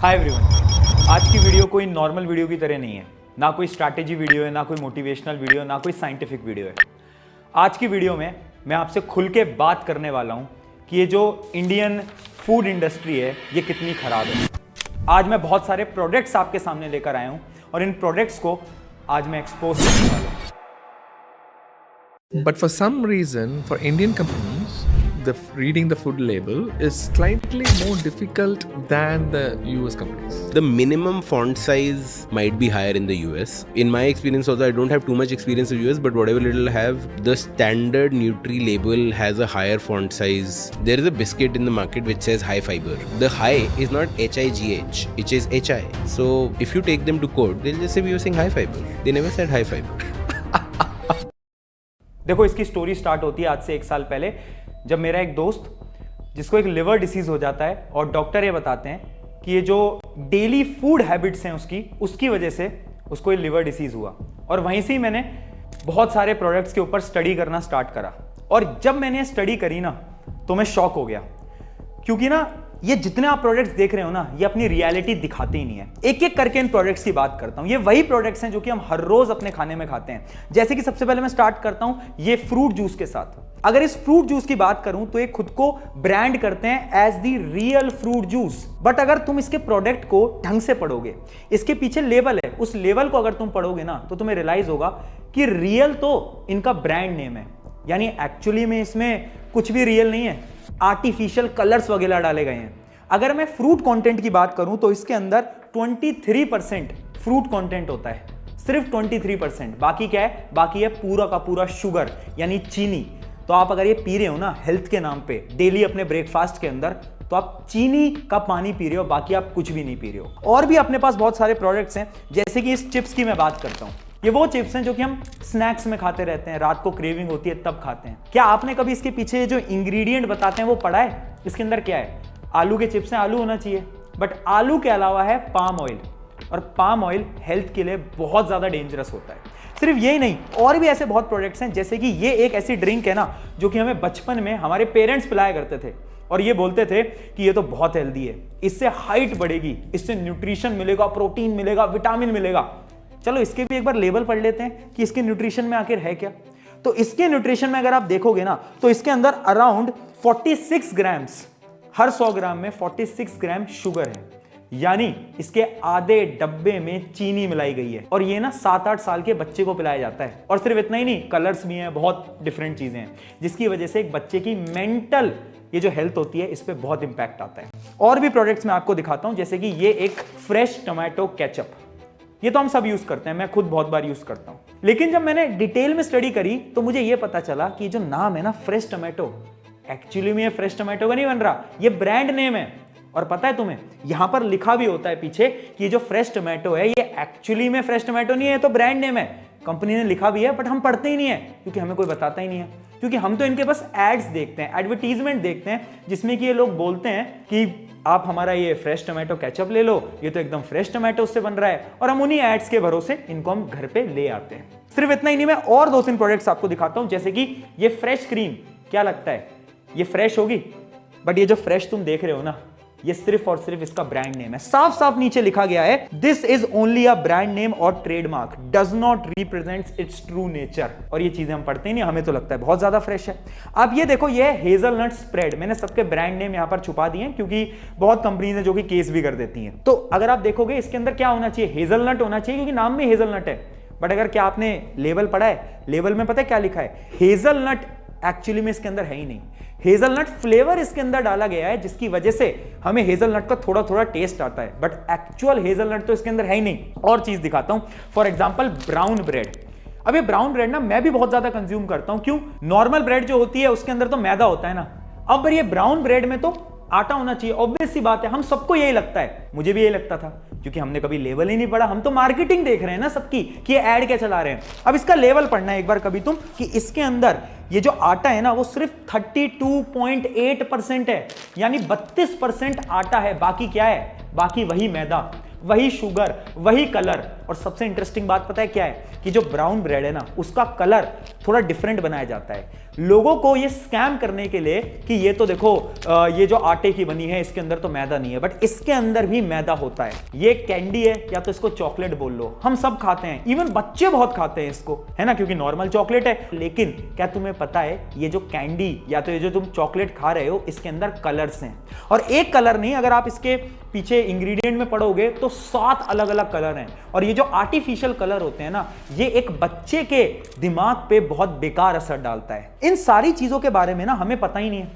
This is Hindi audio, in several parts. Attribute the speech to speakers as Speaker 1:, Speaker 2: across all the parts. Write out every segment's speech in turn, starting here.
Speaker 1: हाय एवरीवन, आज की वीडियो कोई नॉर्मल वीडियो की तरह नहीं है। ना कोई स्ट्रैटेजी वीडियो है, ना कोई मोटिवेशनल वीडियो, ना कोई साइंटिफिक वीडियो है। आज की वीडियो में मैं आपसे खुल के बात करने वाला हूं कि ये जो इंडियन फूड इंडस्ट्री है ये कितनी खराब है। आज मैं बहुत सारे प्रोडक्ट्स आपके सामने लेकर आया हूं और इन प्रोडक्ट्स को आज मैं एक्सपोज करने वाला हूं।
Speaker 2: But for some reason, for Indian companies, reading the food label is slightly more difficult than the US companies.
Speaker 3: The minimum font size might be higher in the US. In my experience also, I don't have too much experience in the US, but whatever little I have, the standard Nutri label has a higher font size. There is a biscuit in the market which says high fiber. The high is not HIGH, it is HI. So if you take them to court, they'll just say we are saying high fiber. They never said high fiber.
Speaker 1: देखो, इसकी स्टोरी स्टार्ट होती है आज से 1 साल पहले, जब मेरा एक दोस्त जिसको एक लिवर डिसीज हो जाता है और डॉक्टर ये बताते हैं कि ये जो डेली फूड हैबिट्स हैं उसकी वजह से उसको ये लिवर डिसीज हुआ। और वहीं से ही मैंने बहुत सारे प्रोडक्ट्स के ऊपर स्टडी करना स्टार्ट करा। और जब मैंने स्टडी करी ना तो मैं शॉक हो गया, क्योंकि ना ये जितने आप प्रोडक्ट्स देख रहे हो ना ये अपनी रियलिटी दिखाते ही नहीं है। एक एक करके इन प्रोडक्ट्स की बात करता हूं। ये वही प्रोडक्ट्स हैं जो कि हम हर रोज अपने खाने में खाते हैं। जैसे कि सबसे पहले मैं स्टार्ट करता हूं ये फ्रूट जूस के साथ। अगर इस फ्रूट जूस की बात करूं तो ये खुद को ब्रांड करते हैं as the real fruit juice. But अगर तुम इसके प्रोडक्ट को ढंग से पढ़ोगे, इसके पीछे लेबल है, उस लेवल को अगर तुम पढ़ोगे ना तो तुम्हें रियलाइज होगा कि रियल तो इनका ब्रांड नेम है, यानी एक्चुअली में इसमें कुछ भी रियल नहीं है, आर्टिफिशियल कलर्स वगैरह डाले गए हैं। अगर मैं फ्रूट कंटेंट की बात करूं तो इसके अंदर 23% फ्रूट कंटेंट होता है, सिर्फ 23%। बाकी क्या है? बाकी है पूरा का पूरा शुगर यानी चीनी। तो आप अगर ये पी रहे हो ना हेल्थ के नाम पे डेली अपने ब्रेकफास्ट के अंदर, तो आप चीनी का पानी पी रहे हो, बाकी आप कुछ भी नहीं पी रहे हो। और भी अपने पास बहुत सारे प्रोडक्ट्स हैं, जैसे कि इस चिप्स की मैं बात करता हूं। ये वो चिप्स हैं जो कि हम स्नैक्स में खाते रहते हैं, रात को क्रेविंग होती है तब खाते हैं। क्या आपने कभी इसके पीछे जो इंग्रेडिएंट बताते हैं वो पढ़ा है? इसके अंदर क्या है? आलू के चिप्स हैं, आलू होना चाहिए, बट आलू के अलावा है पाम ऑयल, और पाम ऑयल हेल्थ के लिए बहुत ज्यादा डेंजरस होता है। सिर्फ यही नहीं, और भी ऐसे बहुत प्रोडक्ट्स हैं, जैसे कि ये एक ऐसी ड्रिंक है ना जो कि हमें बचपन में हमारे पेरेंट्स पिलाया करते थे और ये बोलते थे कि ये तो बहुत हेल्दी है, इससे हाइट बढ़ेगी, इससे न्यूट्रिशन मिलेगा, प्रोटीन मिलेगा, विटामिन मिलेगा। चलो इसके भी एक बार लेबल पढ़ लेते हैं कि इसके न्यूट्रिशन में आखिर है क्या। तो इसके न्यूट्रिशन में अगर आप देखोगे ना तो इसके अंदर अराउंड 46 ग्राम्स, हर 100 ग्राम में 46 ग्राम शुगर है, यानी इसके आधे डब्बे में चीनी मिलाई गई है। और ये ना 7-8 साल के बच्चे को पिलाया जाता है। और सिर्फ इतना ही नहीं, कलर्स भी हैं, बहुत डिफरेंट चीजें हैं, जिसकी वजह से एक बच्चे की मेंटल ये जो हेल्थ होती है इस पे बहुत इंपैक्ट आता है। और भी प्रोडक्ट्स मैं आपको दिखाता हूं, जैसे कि ये एक फ्रेश टोमेटो केचप। ये तो हम सब यूज करते हैं, मैं खुद बहुत बार यूज करता हूं। लेकिन जब मैंने डिटेल में स्टडी करी तो मुझे ये पता चला कि जो नाम है ना फ्रेश टोमेटो, एक्चुअली में ये फ्रेश टोमेटो का नहीं बन रहा, ये ब्रांड नेम है। और पता है तुम्हें, यहां पर लिखा भी होता है पीछे कि ये जो फ्रेश टोमेटो है ये एक्चुअली में फ्रेश टोमेटो नहीं है, ये तो ब्रांड नेम है। कंपनी ने लिखा भी है बट हम पढ़ते ही नहीं है, क्योंकि हमें कोई बताता ही नहीं है। क्योंकि हम तो इनके बस एड्स देखते हैं, एडवर्टीजमेंट देखते हैं, जिसमें कि ये लोग बोलते हैं कि आप हमारा ये फ्रेश टोमेटो केचप ले लो, ये तो एकदम फ्रेश टोमेटो से बन रहा है। और हम उन्हीं एड्स के भरोसे इनको हम घर पे ले आते हैं। सिर्फ इतना ही नहीं, मैं और 2-3 प्रोडक्ट्स आपको दिखाता हूं, जैसे कि ये फ्रेश क्रीम। क्या लगता है ये फ्रेश होगी? बट ये जो फ्रेश तुम देख रहे हो ना, ये सिर्फ और सिर्फ इसका ब्रांड नेम है। साफ साफ नीचे लिखा गया है, this is only a brand name और trademark, does not represents its true nature. और ये चीजें हम पढ़ते ही नहीं, हमें तो लगता है बहुत ज्यादा फ्रेश है। अब ये देखो, ये हेजलनट स्प्रेड। मैंने सबके ब्रांड नेम यहां पर छुपा दिए हैं, क्योंकि बहुत कंपनीज है जो कि केस भी कर देती हैं। तो अगर आप देखोगे इसके अंदर क्या होना चाहिए, हेजलनट होना चाहिए, क्योंकि नाम में हेजलनट है। बट अगर क्या आपने लेवल पढ़ा है, लेवल में पता है क्या लिखा है? हेजलनट एक्चुअली में इसके अंदर है ही नहीं। हेजलनट फ्लेवर इसके अंदर डाला गया है, जिसकी वजह से हमें हेजलनट का थोड़ा थोड़ा टेस्ट आता है, बट एक्चुअल हेजलनट तो इसके अंदर है ही नहीं। और चीज दिखाता हूं, फॉर एग्जांपल ब्राउन ब्रेड। अब ये ब्राउन ब्रेड ना मैं भी बहुत ज्यादा कंज्यूम करता हूं। क्यों? नॉर्मल ब्रेड जो होती है उसके अंदर तो मैदा होता है ना, अब ये ब्राउन ब्रेड में तो आटा होना चाहिए। ऑब्वियस सी बात है, हम सबको यही लगता है, मुझे भी यही लगता था, क्योंकि हमने कभी लेवल ही नहीं पढ़ा। हम तो मार्केटिंग देख रहे हैं ना सबकी कि ये ऐड क्या चला रहे हैं। अब इसका लेवल पढ़ना है एक बार कभी तुम, कि इसके अंदर ये जो आटा है ना वो सिर्फ 32.8% है, यानी 32% आटा है। बाकी क्या है? बाकी वही मैदा, वही शुगर, वही कलर। और सबसे इंटरेस्टिंग बात पता है क्या है? कि जो ब्राउन ब्रेड है ना उसका कलर थोड़ा डिफरेंट बनाया जाता है लोगों को ये स्कैम करने के लिए कि ये तो देखो ये जो आटे की बनी है इसके अंदर तो मैदा नहीं है, बट इसके अंदर भी मैदा होता है। ये कैंडी है या तो इसको चॉकलेट बोल लो, हम सब खाते हैं, इवन बच्चे बहुत खाते हैं इसको, है ना, क्योंकि नॉर्मल चॉकलेट है। लेकिन क्या तुम्हें पता है ये जो कैंडी या तो ये जो तुम चॉकलेट खा रहे हो इसके अंदर कलर्स हैं, और एक कलर नहीं, अगर आप इसके पीछे इंग्रेडिएंट में पढ़ोगे तो 7 अलग अलग कलर हैं। और ये जो आर्टिफिशियल कलर होते हैं ना, ये एक बच्चे के दिमाग पे बहुत बेकार असर डालता है। इन सारी चीजों के बारे में ना हमें पता ही नहीं है,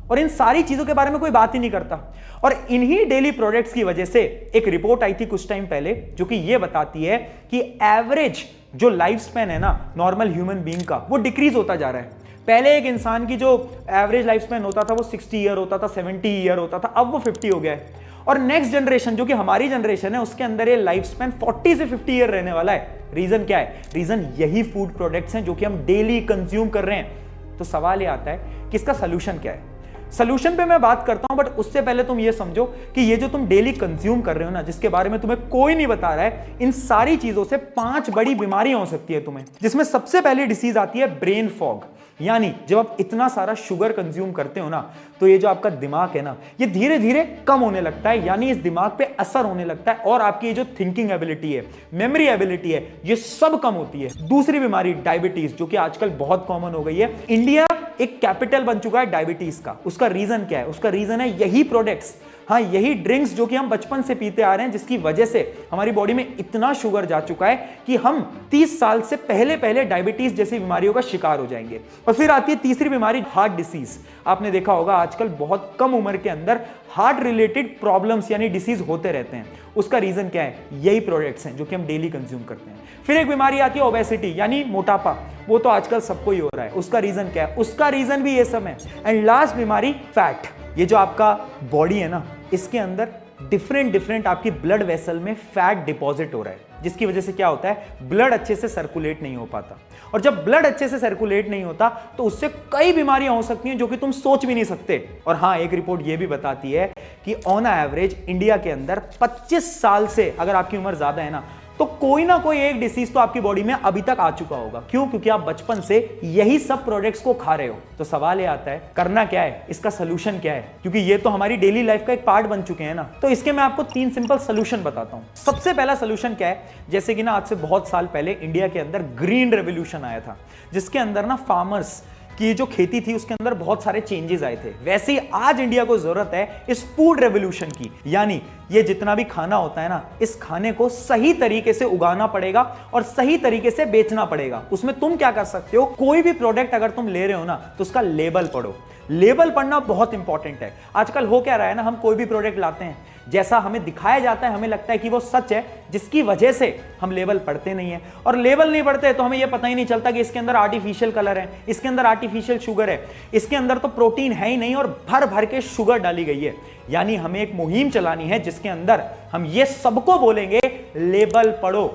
Speaker 1: और इन सारी चीजों के बारे में कोई बात ही नहीं करता। और इन्हीं डेली प्रोडक्ट्स की वजह से एक रिपोर्ट आई थी कुछ टाइम पहले जो कि ये बताती है कि एवरेज जो लाइफ स्पैन है ना नॉर्मल ह्यूमन बीइंग का, वो डिक्रीज होता जा रहा है। पहले एक इंसान की जो एवरेज लाइफ स्पैन होता था वो 60 ईयर होता था, 70 ईयर होता था, अब वो 50 हो गया है। और नेक्स्ट जनरेशन जो कि हमारी जनरेशन है उसके अंदर ये लाइफ स्पैन 40 से 50 ईयर रहने वाला है। रीजन क्या है? रीजन यही फूड प्रोडक्ट्स हैं जो कि हम डेली कंज्यूम कर रहे हैं। तो सवाल ये आता है कि इसका सोल्यूशन क्या है? सोल्यूशन पे मैं बात करता हूं, बट उससे पहले तुम ये समझो कि ये जो तुम डेली कंज्यूम कर रहे हो ना, जिसके बारे में तुम्हें कोई नहीं बता रहा है, इन सारी चीजों से 5 बड़ी बीमारियां हो सकती है तुम्हें, जिसमें सबसे पहली डिसीज आती है ब्रेन फॉग। यानी जब आप इतना सारा शुगर कंज्यूम करते हो ना, तो ये जो आपका दिमाग है ना, ये धीरे धीरे कम होने लगता है, यानी इस दिमाग पे असर होने लगता है, और आपकी ये जो थिंकिंग एबिलिटी है, मेमोरी एबिलिटी है, ये सब कम होती है। दूसरी बीमारी डायबिटीज, जो कि आजकल बहुत कॉमन हो गई है। इंडिया एक कैपिटल बन चुका है डायबिटीज का। उसका रीजन क्या है? उसका रीजन है यही प्रोडक्ट्स, हाँ यही ड्रिंक्स जो कि हम बचपन से पीते आ रहे हैं, जिसकी वजह से हमारी बॉडी में इतना शुगर जा चुका है कि हम 30 साल से पहले डायबिटीज जैसी बीमारियों का शिकार हो जाएंगे। और फिर आती है तीसरी बीमारी, हार्ट डिसीज। आपने देखा होगा आजकल बहुत कम उम्र के अंदर हार्ट रिलेटेड प्रॉब्लम्स यानी डिसीज होते रहते हैं। उसका रीजन क्या है? यही प्रोडक्ट्स हैं जो कि हम डेली कंज्यूम करते हैं। फिर एक बीमारी आती है ओबेसिटी यानी मोटापा, वो तो आजकल सबको ही हो रहा है। उसका रीजन क्या है? उसका रीजन भी ये सब है। एंड लास्ट बीमारी फैट। ये जो आपका बॉडी है ना, इसके अंदर डिफरेंट आपकी ब्लड वेसल में फैट डिपॉजिट हो रहा है, जिसकी वजह से क्या होता है? ब्लड अच्छे से सर्कुलेट नहीं हो पाता, और जब ब्लड अच्छे से सर्कुलेट नहीं होता तो उससे कई बीमारियां हो सकती हैं जो कि तुम सोच भी नहीं सकते। और हाँ, एक रिपोर्ट ये भी बताती है कि ऑन एवरेज इंडिया के अंदर 25 साल से अगर आपकी उम्र ज्यादा है ना, तो कोई ना कोई एक डिसीज तो आपकी बॉडी में अभी तक आ चुका होगा। क्यों? क्योंकि आप बचपन से यही सब प्रोडक्ट्स को खा रहे हो। तो सवाल ये आता है, करना क्या है? इसका सोल्यूशन क्या है? क्योंकि ये तो हमारी डेली लाइफ का एक पार्ट बन चुके हैं ना। तो इसके मैं आपको 3 सिंपल सोल्यूशन बताता हूं। सबसे पहला सोल्यूशन क्या है? जैसे कि ना आज से बहुत साल पहले इंडिया के अंदर ग्रीन रेवोल्यूशन आया था, जिसके अंदर ना फार्मर्स की जो खेती थी उसके अंदर बहुत सारे चेंजेस आए थे। वैसे ही आज इंडिया को जरूरत है इस फूड रेवोल्यूशन की, यानी ये जितना भी खाना होता है ना, इस खाने को सही तरीके से उगाना पड़ेगा और सही तरीके से बेचना पड़ेगा। उसमें तुम क्या कर सकते हो? कोई भी प्रोडक्ट अगर तुम ले रहे हो ना, तो उसका लेबल पढ़ो। लेबल पढ़ना बहुत इंपॉर्टेंट है। आजकल हो क्या रहा है ना, हम कोई भी प्रोडक्ट लाते हैं, जैसा हमें दिखाया जाता है हमें लगता है कि वो सच है, जिसकी वजह से हम लेबल पढ़ते नहीं है। और लेबल नहीं पढ़ते तो हमें यह पता ही नहीं चलता कि इसके अंदर आर्टिफिशियल कलर है, इसके अंदर आर्टिफिशियल शुगर है, इसके अंदर तो प्रोटीन है ही नहीं और भर भर के शुगर डाली गई है। यानी हमें एक मुहिम चलानी है जिसके अंदर हम ये सबको बोलेंगे, लेबल पढ़ो।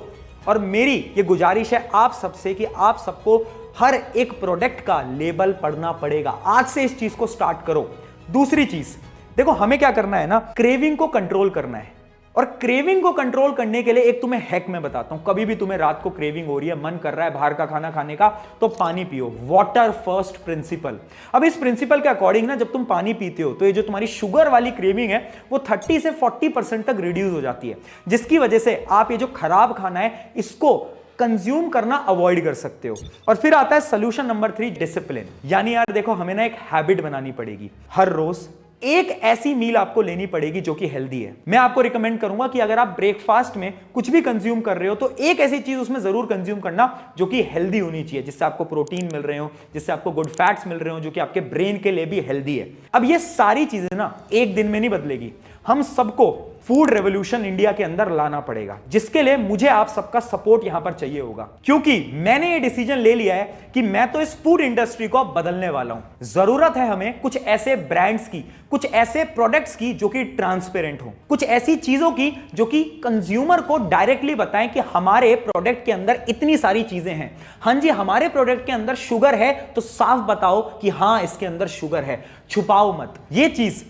Speaker 1: और मेरी ये गुजारिश है आप सबसे कि आप सबको हर एक प्रोडक्ट का लेबल पढ़ना पड़ेगा। आज से इस चीज को स्टार्ट करो। दूसरी चीज देखो, हमें क्या करना है ना, क्रेविंग को कंट्रोल करना है। और क्रेविंग को कंट्रोल करने के लिए एक तुम्हें हैक मैं बताता हूं। कभी भी तुम्हें रात को क्रेविंग हो रही है, मन कर रहा है बाहर का खाना खाने का, तो पानी पियो। Water first principle. अब इस प्रिंसिपल के अकॉर्डिंग ना, जब तुम पानी पीते हो तो ये जो तुम्हारी शुगर वाली क्रेविंग है वो 30 से 40% तक रिड्यूस हो जाती है, जिसकी वजह से आप ये जो खराब खाना है इसको कंज्यूम करना अवॉइड कर सकते हो। और फिर आता है सोल्यूशन नंबर 3, डिसिप्लिन। यानी यार देखो, हमें ना एक हैबिट बनानी पड़ेगी। हर रोज एक ऐसी मील आपको लेनी पड़ेगी जो कि हेल्दी है। मैं आपको रिकमेंड करूंगा कि अगर आप ब्रेकफास्ट में कुछ भी कंज्यूम कर रहे हो तो एक ऐसी चीज उसमें जरूर कंज्यूम करना जो कि हेल्दी होनी चाहिए, जिससे आपको प्रोटीन मिल रहे हो, जिससे आपको गुड फैट्स मिल रहे हो, जो कि आपके ब्रेन के लिए भी हेल्दी है। अब ये सारी चीजें ना एक दिन में नहीं बदलेगी, हम सबको फूड रेवोल्यूशन इंडिया के अंदर लाना पड़ेगा, जिसके लिए मुझे आप सबका सपोर्ट यहां पर चाहिए होगा। क्योंकि मैंने ये डिसीजन ले लिया है कि मैं तो इस फूड इंडस्ट्री को बदलने वाला हूं। जरूरत है हमें कुछ ऐसे ब्रांड्स की, कुछ ऐसे प्रोडक्ट्स की जो कि ट्रांसपेरेंट हो, कुछ ऐसी चीजों की जो कि कंज्यूमर को डायरेक्टली बताएं कि हमारे प्रोडक्ट के अंदर इतनी सारी चीजें हैं। हां जी, हमारे प्रोडक्ट के अंदर शुगर है तो साफ बताओ कि हां इसके अंदर शुगर है, छुपाओ मत। ये चीज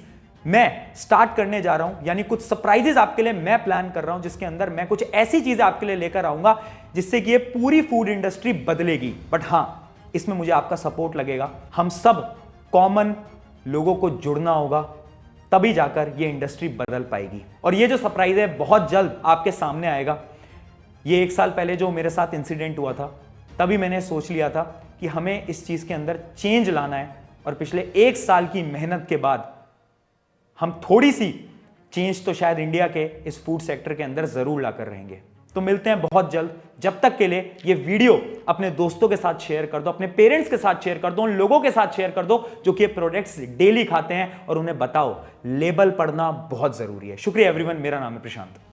Speaker 1: मैं स्टार्ट करने जा रहा हूं, यानी कुछ सरप्राइजेस आपके लिए मैं प्लान कर रहा हूं, जिसके अंदर मैं कुछ ऐसी चीजें आपके लिए लेकर आऊंगा जिससे कि ये पूरी फूड इंडस्ट्री बदलेगी। बट हां, इसमें मुझे आपका सपोर्ट लगेगा। हम सब कॉमन लोगों को जुड़ना होगा, तभी जाकर ये इंडस्ट्री बदल पाएगी। और ये जो सरप्राइज है बहुत जल्द आपके सामने आएगा। ये 1 साल पहले जो मेरे साथ इंसिडेंट हुआ था, तभी मैंने सोच लिया था कि हमें इस चीज के अंदर चेंज लाना है, और पिछले 1 साल की मेहनत के बाद हम थोड़ी सी चेंज तो शायद इंडिया के इस फूड सेक्टर के अंदर जरूर लाकर रहेंगे। तो मिलते हैं बहुत जल्द। जब तक के लिए ये वीडियो अपने दोस्तों के साथ शेयर कर दो, अपने पेरेंट्स के साथ शेयर कर दो, उन लोगों के साथ शेयर कर दो जो कि ये प्रोडक्ट्स डेली खाते हैं, और उन्हें बताओ लेबल पढ़ना बहुत जरूरी है। शुक्रिया एवरीवन, मेरा नाम है प्रशांत।